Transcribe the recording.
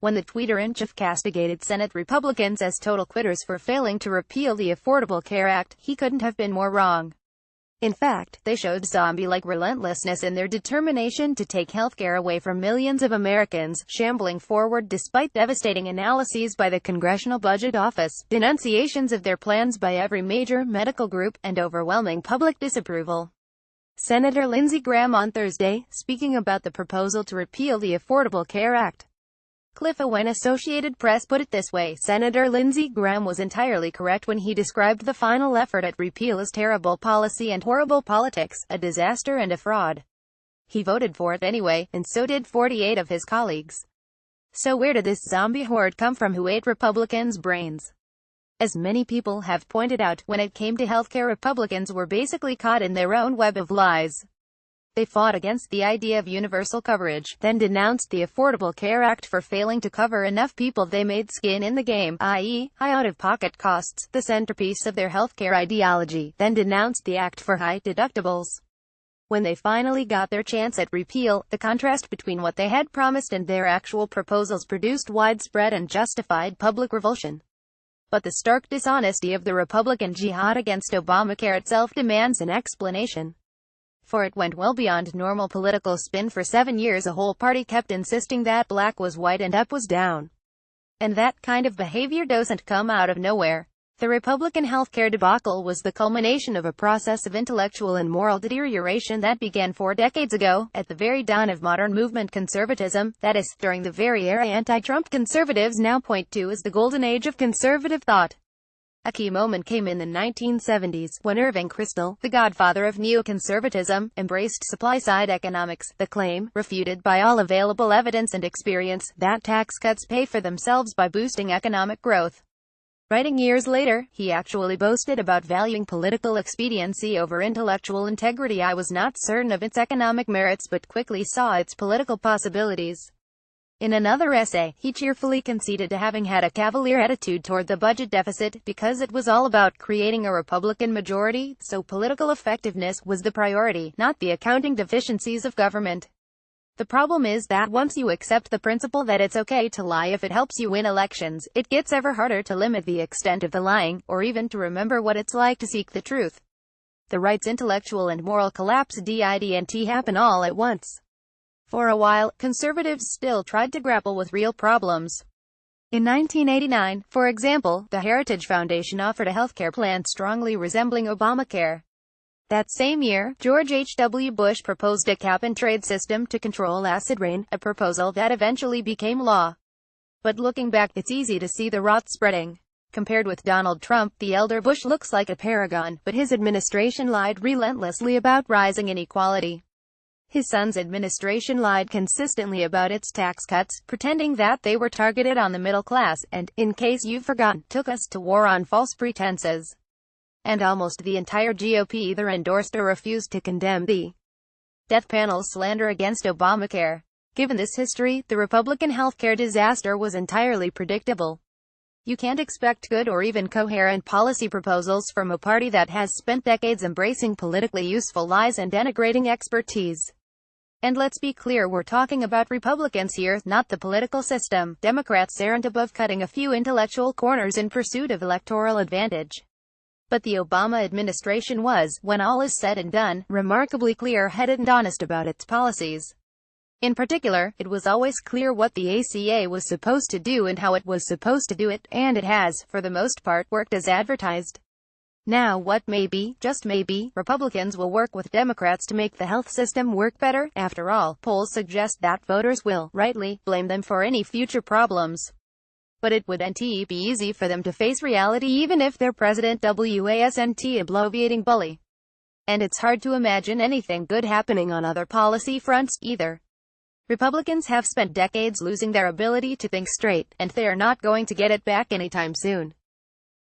When the Twitter-in-chief castigated Senate Republicans as total quitters for failing to repeal the Affordable Care Act, he couldn't have been more wrong. In fact, they showed zombie-like relentlessness in their determination to take healthcare away from millions of Americans, shambling forward despite devastating analyses by the Congressional Budget Office, denunciations of their plans by every major medical group, and overwhelming public disapproval. Senator Lindsey Graham on Thursday, speaking about the proposal to repeal the Affordable Care Act. Cliff Owen. Associated Press put it this way: Senator Lindsey Graham was entirely correct when he described the final effort at repeal as terrible policy and horrible politics, a disaster and a fraud. He voted for it anyway, and so did 48 of his colleagues. So where did this zombie horde come from who ate Republicans' brains? As many people have pointed out, when it came to healthcare, Republicans were basically caught in their own web of lies. They fought against the idea of universal coverage, then denounced the Affordable Care Act for failing to cover enough people. They made skin in the game, i.e., high out-of-pocket costs, the centerpiece of their healthcare ideology, then denounced the act for high deductibles. When they finally got their chance at repeal, the contrast between what they had promised and their actual proposals produced widespread and justified public revulsion. But the stark dishonesty of the Republican jihad against Obamacare itself demands an explanation. For it went well beyond normal political spin. For 7 years a whole party kept insisting that black was white and up was down. And that kind of behavior doesn't come out of nowhere. The Republican healthcare debacle was the culmination of a process of intellectual and moral deterioration that began 4 decades ago, at the very dawn of modern movement conservatism, that is, during the very era anti-Trump conservatives now point to as the golden age of conservative thought. A key moment came in the 1970s, when Irving Kristol, the godfather of neoconservatism, embraced supply-side economics, the claim, refuted by all available evidence and experience, that tax cuts pay for themselves by boosting economic growth. Writing years later, he actually boasted about valuing political expediency over intellectual integrity. I was not certain of its economic merits but quickly saw its political possibilities. In another essay, he cheerfully conceded to having had a cavalier attitude toward the budget deficit, because it was all about creating a Republican majority, so political effectiveness was the priority, not the accounting deficiencies of government. The problem is that once you accept the principle that it's okay to lie if it helps you win elections, it gets ever harder to limit the extent of the lying, or even to remember what it's like to seek the truth. The right's intellectual and moral collapse didn't happen all at once. For a while, conservatives still tried to grapple with real problems. In 1989, for example, the Heritage Foundation offered a healthcare plan strongly resembling Obamacare. That same year, George H.W. Bush proposed a cap-and-trade system to control acid rain, a proposal that eventually became law. But looking back, it's easy to see the rot spreading. Compared with Donald Trump, the elder Bush looks like a paragon, but his administration lied relentlessly about rising inequality. His son's administration lied consistently about its tax cuts, pretending that they were targeted on the middle class, and, in case you've forgotten, took us to war on false pretenses. And almost the entire GOP either endorsed or refused to condemn the death panel's slander against Obamacare. Given this history, the Republican healthcare disaster was entirely predictable. You can't expect good or even coherent policy proposals from a party that has spent decades embracing politically useful lies and denigrating expertise. And let's be clear, we're talking about Republicans here, not the political system. Democrats aren't above cutting a few intellectual corners in pursuit of electoral advantage. But the Obama administration was, when all is said and done, remarkably clear-headed and honest about its policies. In particular, it was always clear what the ACA was supposed to do and how it was supposed to do it, and it has, for the most part, worked as advertised. Now what may be, just maybe, Republicans will work with Democrats to make the health system work better. After all, polls suggest that voters will, rightly, blame them for any future problems. But it wouldn't be easy for them to face reality even if their president wasn't a bloviating bully. And it's hard to imagine anything good happening on other policy fronts, either. Republicans have spent decades losing their ability to think straight, and they're not going to get it back anytime soon.